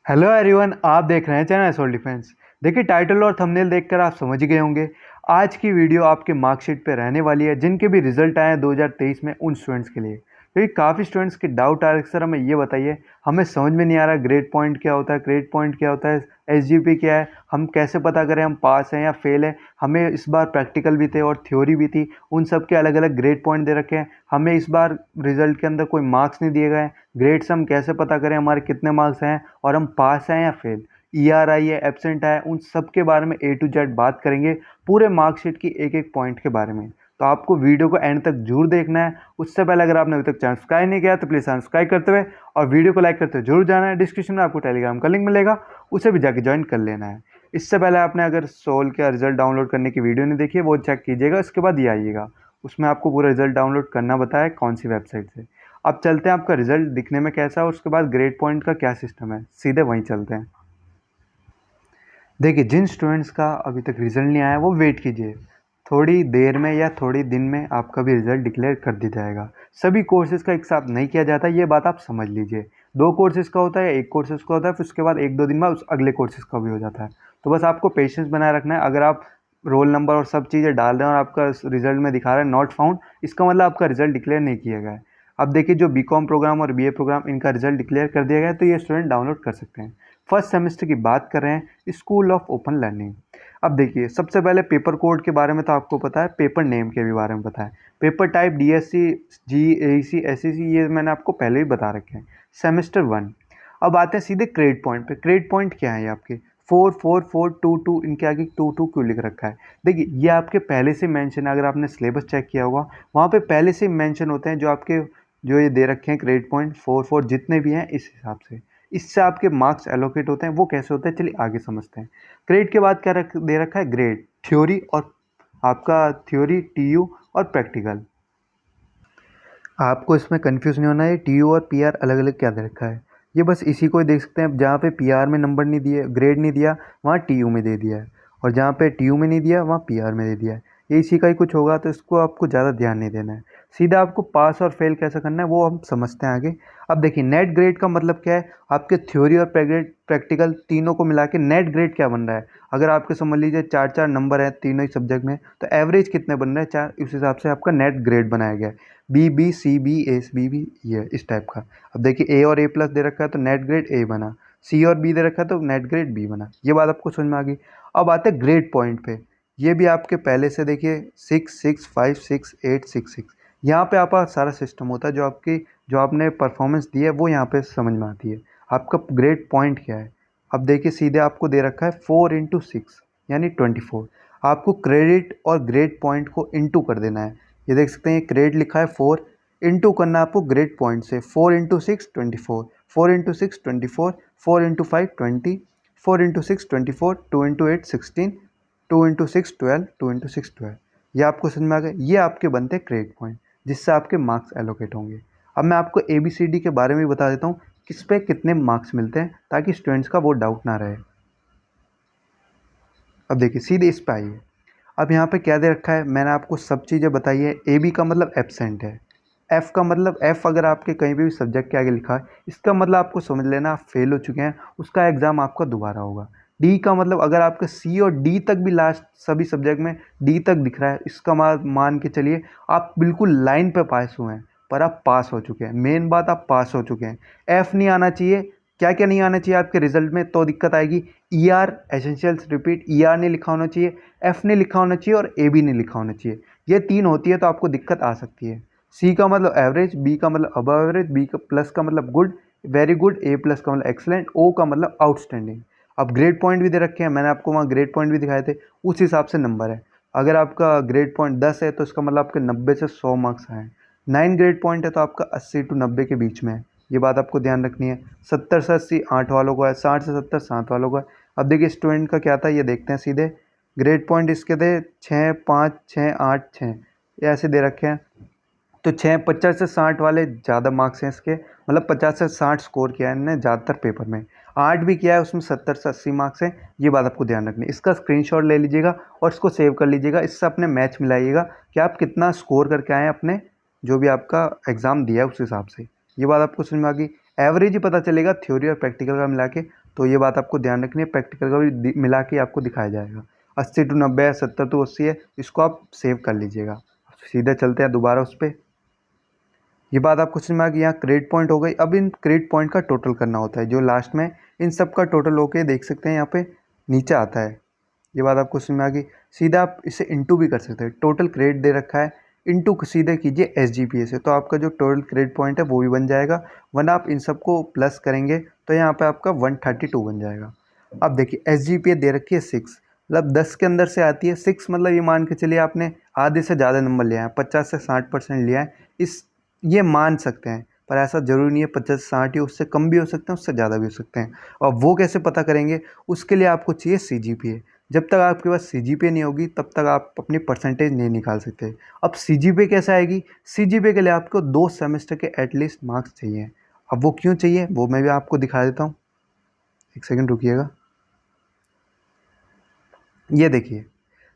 Hello everyone, आप देख रहे हैं चैनल एसोल डिफेंस। देखिए, टाइटल और थंबनेल देखकर आप समझ गए होंगे। आज की वीडियो आपके मार्कशीट पे रहने वाली है, जिनके भी रिजल्ट आए हैं 2023 में उन स्टूडेंट्स के लिए। क्योंकि काफ़ी स्टूडेंट्स के डाउट आ रहे सर हमें ये बताइए, हमें समझ में नहीं आ रहा ग्रेड पॉइंट क्या होता है, ग्रेड पॉइंट क्या होता है, एसजीपी क्या है, हम कैसे पता करें हम पास हैं या फेल हैं। हमें इस बार प्रैक्टिकल भी थे और थ्योरी भी थी, उन सब के अलग अलग ग्रेड पॉइंट दे रखे हैं। हमें इस बार रिजल्ट के अंदर कोई मार्क्स नहीं दिए गए हैं। ग्रेड्स हम कैसे पता करें हमारे कितने मार्क्स हैं और हम पास हैं या फेल, ईआरआई है, एब्सेंट है, उन सब के बारे में ए टू जेड बात करेंगे, पूरे मार्कशीट की एक एक पॉइंट के बारे में। तो आपको वीडियो को एंड तक जरूर देखना है। उससे पहले अगर आपने अभी तक चैनल सब्सक्राइब नहीं किया तो प्लीज़ सब्सक्राइब करते हुए और वीडियो को लाइक करते हुए जरूर जाना है। डिस्क्रिप्शन में आपको टेलीग्राम का लिंक मिलेगा, उसे भी जाके ज्वाइन कर लेना है। इससे पहले आपने अगर सोल का रिजल्ट डाउनलोड करने की वीडियो नहीं देखी है वो चेक कीजिएगा, उसके बाद ये आइएगा, उसमें आपको पूरा रिजल्ट डाउनलोड करना बताया कौन सी वेबसाइट से। अब चलते हैं आपका रिजल्ट दिखने में कैसा है और उसके बाद ग्रेड पॉइंट का क्या सिस्टम है, सीधे वहीं चलते हैं। देखिए, जिन स्टूडेंट्स का अभी तक रिजल्ट नहीं आया वो वेट कीजिए, थोड़ी देर में या थोड़ी दिन में आपका भी रिजल्ट डिक्लेयर कर दिया जाएगा। सभी कोर्सेज़ का एक साथ नहीं किया जाता, ये बात आप समझ लीजिए। दो कोर्सेज़ का होता है, एक कोर्सेज़ का होता है, फिर उसके बाद एक दो दिन बाद उस अगले कोर्सेज़ का भी हो जाता है। तो बस आपको पेशेंस बनाए रखना है। अगर आप रोल नंबर और सब चीज़ें डाल रहे हैं और आपका रिजल्ट में दिखा रहा है नॉट फाउंड, इसका मतलब आपका रिजल्ट डिक्लेयर नहीं किया गया है। अब देखिए, जो बीकॉम प्रोग्राम और बीए प्रोग्राम इनका रिजल्ट डिक्लेयर कर दिया गया है, तो ये स्टूडेंट डाउनलोड कर सकते हैं। फर्स्ट सेमेस्टर की बात कर रहे हैं, स्कूल ऑफ ओपन लर्निंग। अब देखिए, सबसे पहले पेपर कोड के बारे में तो आपको पता है, पेपर नेम के भी बारे में पता है। Paper type DSC, GAC, SEC, ये मैंने आपको पहले ही बता रखे हैं। सेमेस्टर 1। अब आते हैं सीधे क्रेडिट पॉइंट पे। क्रेडिट पॉइंट क्या है ये आपके? 4 4 4 2 2, इनके आगे 2 2 क्यों लिख रखा है? देखिए, ये आपके पहले से मेंशन है, अगर आपने सिलेबस चेक किया होगा वहाँ पे पहले से मेंशन होते हैं, जो आपके जो ये दे रखे हैं क्रेडिट पॉइंट 4 4 जितने भी हैं इस हिसाब से। इससे आपके मार्क्स एलोकेट होते हैं। वो कैसे होते हैं चलिए आगे समझते हैं। क्रेडिट के बाद क्या दे रखा है? ग्रेड, थ्योरी और आपका थ्योरी, टीयू और प्रैक्टिकल। आपको इसमें कंफ्यूज नहीं होना है, टीयू और पीआर अलग अलग क्या दे रखा है। ये बस इसी को ही देख सकते हैं, जहाँ पे पीआर में नंबर नहीं दिए, ग्रेड नहीं दिया, वहाँ टीयू में दे दिया है, और जहाँ पे टीयू में नहीं दिया वहाँ पीआर में दे दिया है। ये इसी का ही कुछ होगा, तो इसको आपको ज़्यादा ध्यान नहीं देना है। सीधा आपको पास और फेल कैसे करना है वो हम समझते हैं आगे। अब देखिए, नेट ग्रेड का मतलब क्या है? आपके थ्योरी और प्रैक्टिकल तीनों को मिला के नेट ग्रेड क्या बन रहा है। अगर आपके समझ लीजिए चार चार नंबर है तीनों ही सब्जेक्ट में, तो एवरेज कितने बन रहे हैं? चार, इस हिसाब से आपका नेट ग्रेड बनाया गया है। B B C B S B B, ये इस टाइप का। अब देखिए, ए और ए प्लस दे रखा है तो नेट ग्रेड ए बना, सी और बी दे रखा है तो नेट ग्रेड बी बना। ये बात आपको समझ में आ गई। अब आते हैं ग्रेड पॉइंट पे। ये भी आपके पहले से देखिए 6 6 5 6 8 6 6, यहाँ पे आपका सारा सिस्टम होता है। जो आपने परफॉर्मेंस दी है वो यहाँ पे समझ में आती है। आपका ग्रेड पॉइंट क्या है? अब देखिए, सीधे आपको दे रखा है 4 × 6 यानी 24। आपको क्रेडिट और ग्रेड पॉइंट को इंटू कर देना है। ये देख सकते हैं, ये क्रेडिट लिखा है 4, इंटू करना है आपको ग्रेड पॉइंट से। 4 × 6 24, 4 × 6 24, 4 × 5 20, 4 × 6 24, 2 × 8 16, 2 × 6 12, 2 × 6 12। ये आपको समझ में आ गया। ये आपके बनते हैं क्रेडिट पॉइंट, जिससे आपके मार्क्स एलोकेट होंगे। अब मैं आपको ABCD के बारे में भी बता देता हूँ, किस पे कितने मार्क्स मिलते हैं, ताकि स्टूडेंट्स का वो डाउट ना रहे। अब देखिए, सीधे इस पे आइए। अब यहाँ पे क्या दे रखा है? मैंने आपको सब चीज़ें बताई है। AB का मतलब एब्सेंट है। F का मतलब, F अगर आपके कहीं पे भी सब्जेक्ट के आगे लिखा है, इसका मतलब आपको समझ लेना आप फेल हो चुके हैं, उसका एग्ज़ाम आपका दोबारा होगा। D का मतलब, अगर आपका C और D तक भी लास्ट सभी सब्जेक्ट में D तक दिख रहा है, इसका मान के चलिए आप बिल्कुल लाइन पे पास हुए हैं, पर आप पास हो चुके हैं। मेन बात, आप पास हो चुके हैं। F नहीं आना चाहिए। क्या क्या नहीं आना चाहिए आपके रिजल्ट में तो दिक्कत आएगी? ER, एसेंशियल्स रिपीट, ER नहीं लिखा होना चाहिए, F नहीं लिखा होना चाहिए और AB नहीं लिखा होना चाहिए। ये तीन होती है तो आपको दिक्कत आ सकती है। C का मतलब एवरेज, B का मतलब अबव एवरेज, B का प्लस का मतलब good, very good, A plus का मतलब एक्सलेंट, O का मतलब आउटस्टैंडिंग। अब ग्रेड पॉइंट भी दे रखे हैं, मैंने आपको वहाँ ग्रेड पॉइंट भी दिखाए थे, उस हिसाब से नंबर है। अगर आपका ग्रेड पॉइंट 10 है तो इसका मतलब आपके 90 से 100 मार्क्स आए। 9 ग्रेड पॉइंट है तो आपका 80 to 90 के बीच में है। ये बात आपको ध्यान रखनी है। 70 से 80 8 वालों को है, 60 से 70 7 वालों को है। अब देखिए, स्टूडेंट का क्या था ये देखते हैं सीधे। ग्रेड पॉइंट इसके थे 6 5 6 8 6, ये ऐसे दे रखे हैं। तो 6 50 से 60 वाले ज़्यादा मार्क्स हैं इसके, मतलब 50 से 60 स्कोर किया है इन्होंने ज़्यादातर पेपर में। 8 भी किया है, उसमें 70 से 80 मार्क्स हैं। ये बात आपको ध्यान रखनी है। इसका स्क्रीनशॉट ले लीजिएगा और इसको सेव कर लीजिएगा। इससे अपने मैच मिलाइएगा कि आप कितना स्कोर करके आए हैं अपने जो भी आपका एग्ज़ाम दिया है उस हिसाब से। ये बात आपको समझ में आ गई। एवरेज ही पता चलेगा थ्योरी और प्रैक्टिकल का मिला के, तो ये बात आपको ध्यान रखनी है, प्रैक्टिकल का भी मिला के आपको दिखाया जाएगा। 80 to 90 है, 70 to 80 है, इसको आप सेव कर लीजिएगा। सीधे चलते हैं दोबारा उस पर। ये बात आपको समझ में आ गई। यहाँ क्रेडिट पॉइंट हो गई। अब इन क्रेडिट पॉइंट का टोटल करना होता है, जो लास्ट में इन सब का टोटल होके देख सकते हैं यहाँ पे नीचे आता है। ये बात आपको समझ में आ गई। सीधा आप इसे इंटू भी कर सकते हैं। टोटल क्रेडिट दे रखा है, इंटू सीधे कीजिए SGPA से, तो आपका जो टोटल क्रेडिट पॉइंट है वो भी बन जाएगा। वरना आप इन सबको प्लस करेंगे तो यहाँ पे आपका 132 बन जाएगा। अब देखिए SGPA दे रखी है 6, मतलब 10 के अंदर से आती है 6, मतलब ये मान के चलिए आपने आधे से ज़्यादा नंबर लिया है, 50 से 60% लिया है। इस ये मान सकते हैं, पर ऐसा ज़रूरी नहीं है 50 से 60 ही, उससे कम भी हो सकते हैं, उससे ज़्यादा भी हो सकते हैं। और वो कैसे पता करेंगे, उसके लिए आपको चाहिए CGPA। जब तक आपके पास CGPA नहीं होगी तब तक आप अपनी परसेंटेज नहीं निकाल सकते। अब CGPA कैसे आएगी, CGPA के लिए आपको 2 सेमेस्टर के एटलीस्ट मार्क्स चाहिए। अब वो क्यों चाहिए वो मैं भी आपको दिखा देता हूँ, एक सेकंड रुकिएगा। ये देखिए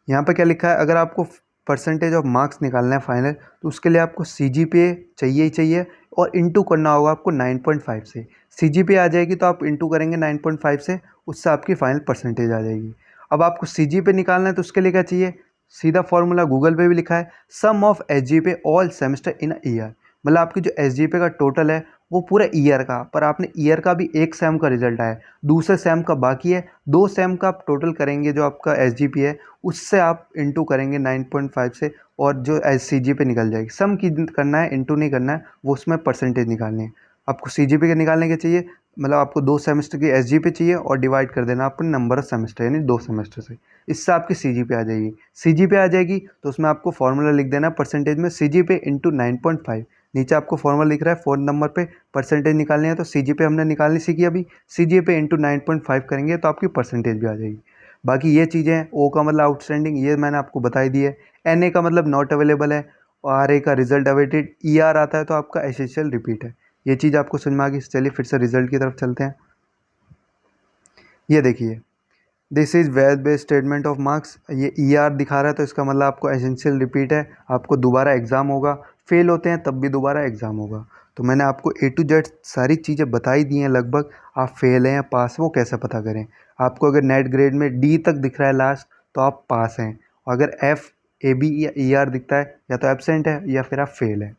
यहाँ पे क्या लिखा है, अगर आपको परसेंटेज ऑफ मार्क्स निकालना है फाइनल, तो उसके लिए आपको CGPA चाहिए ही चाहिए, और इंटू करना होगा आपको 9.5 से। CGPA आ जाएगी तो आप इंटू करेंगे 9.5 से, उससे आपकी फाइनल परसेंटेज आ जाएगी। अब आपको CGPA निकालना है तो उसके लिए क्या चाहिए, सीधा फॉर्मूला गूगल पे भी लिखा है, sum of SGPA all semester in a year. मतलब आपकी जो SGPA का टोटल है वो पूरा ईयर का, पर आपने ईयर का भी एक सेम का रिजल्ट आया है, दूसरे सेम का बाकी है, 2 सेम का आप टोटल करेंगे जो आपका SGPA है, उससे आप इंटू करेंगे 9.5 से, और जो CGPA निकल जाएगी। सम की करना है, इंटू नहीं करना है, वो उसमें परसेंटेज निकालनी है। आपको CGPA के निकालने के चाहिए, मतलब आपको 2 सेमेस्टर की SGPA चाहिए और डिवाइड कर देना अपने नंबर ऑफ सेमेस्टर, यानी 2 सेमेस्टर से। इससे आपकी CGPA आ जाएगी। CGPA आ जाएगी तो उसमें आपको फॉर्मूला लिख देना है परसेंटेज में, CGPA इंटू 9.5। नीचे आपको फॉर्मूला लिख रहा है 4 नंबर पे, परसेंटेज निकालनी है तो CGPA हमने निकालनी सीखी अभी, CGPA इंटू 9.5 करेंगे तो आपकी परसेंटेज भी आ जाएगी। बाकी ये चीज़ें हैं, O का मतलब आउटस्टैंडिंग, ये मैंने आपको बताई दी है। NA का मतलब नॉट अवेलेबल है, और RA का रिजल्ट अवेटेड, ER आता है तो आपका एसेंशियल रिपीट है। ये चीज़ आपको समझ में आ गई। चलिए फिर से रिजल्ट की तरफ चलते हैं। ये देखिए, this is well based statement of marks. ये ER दिखा रहा है तो इसका मतलब आपको एसेंशियल रिपीट है, आपको दोबारा एग्ज़ाम होगा। फेल होते हैं तब भी दोबारा एग्ज़ाम होगा। तो मैंने आपको A to Z सारी चीज़ें बताई दी हैं लगभग। आप फेल हैं या पास, वो कैसे पता करें। आपको अगर नेट ग्रेड में D तक दिख रहा है लास्ट, तो आप पास हैं। और अगर F, AB या ER दिखता है, या तो एब्सेंट है या फिर आप फेल हैं।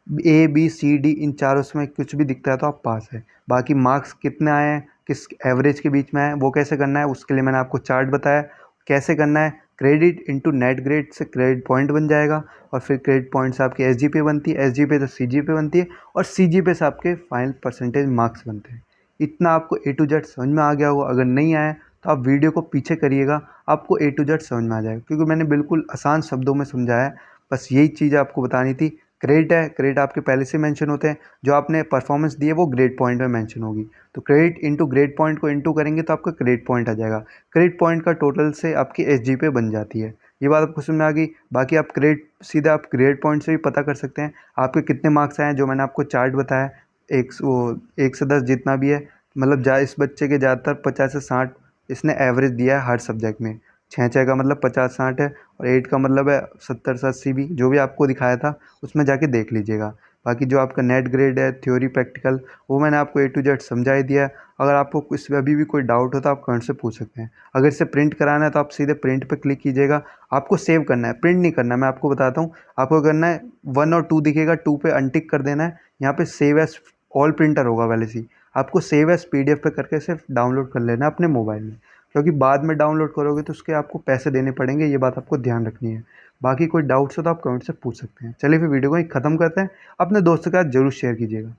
A B C D इन चारों में कुछ भी दिखता है तो आप पास है। बाकी मार्क्स कितने आए हैं, किस एवरेज के बीच में है, वो कैसे करना है, उसके लिए मैंने आपको चार्ट बताया कैसे करना है। क्रेडिट इंटू नेट ग्रेड से क्रेडिट पॉइंट बन जाएगा, और फिर क्रेडिट पॉइंट से आपकी SGPA बनती है, SGPA से CGPA बनती है, और CGPA से आपके फाइनल परसेंटेज मार्क्स बनते हैं। इतना आपको A to Z समझ में आ गया होगा। अगर नहीं आया तो आप वीडियो को पीछे करिएगा, आपको A to Z समझ में आ जाएगा, क्योंकि मैंने बिल्कुल आसान शब्दों में समझाया है। बस यही चीज़ आपको बतानी थी। क्रेडिट है, क्रेडिट आपके पहले से मेंशन होते हैं, जो आपने परफॉर्मेंस दी है वो ग्रेड पॉइंट में मेंशन होगी। तो क्रेडिट इंटू ग्रेड पॉइंट को इंटू करेंगे तो आपका क्रेडिट पॉइंट आ जाएगा। क्रेडिट पॉइंट का टोटल से आपकी SGPA बन जाती है। ये बात आपको समझ में आ गई। बाकी आप क्रेडिट सीधे आप ग्रेड पॉइंट से भी पता कर सकते हैं आपके कितने मार्क्स आए हैं, जो मैंने आपको चार्ट बताया। वो 1 से 10 जितना भी है, मतलब इस बच्चे के ज़्यादातर 50 से 60 इसने एवरेज दिया है हर सब्जेक्ट में। 6 का मतलब 50-60 है, और 8 का मतलब है 70 से 80 भी, जो भी आपको दिखाया था उसमें जाके देख लीजिएगा। बाकी जो आपका नेट ग्रेड है, थ्योरी प्रैक्टिकल, वो मैंने आपको A to Z समझा ही दिया है। अगर आपको इसमें अभी भी कोई डाउट हो तो आप कमेंट से पूछ सकते हैं। अगर इसे प्रिंट कराना है तो आप सीधे प्रिंट पे क्लिक कीजिएगा। आपको सेव करना है, प्रिंट नहीं करना है। मैं आपको बताता हूँ, आपको करना है 1 और 2 दिखेगा, 2 पे अनटिक कर देना है। यहाँ पे सेव एज ऑल प्रिंटर होगा पहले से ही, आपको सेव एज PDF पे करके सिर्फ डाउनलोड कर लेना है अपने मोबाइल में, क्योंकि बाद में डाउनलोड करोगे तो उसके आपको पैसे देने पड़ेंगे। ये बात आपको ध्यान रखनी है। बाकी कोई डाउट्स हो तो आप कमेंट से पूछ सकते हैं। चलिए फिर वीडियो को ही ख़त्म करते हैं। अपने दोस्तों के साथ ज़रूर शेयर कीजिएगा।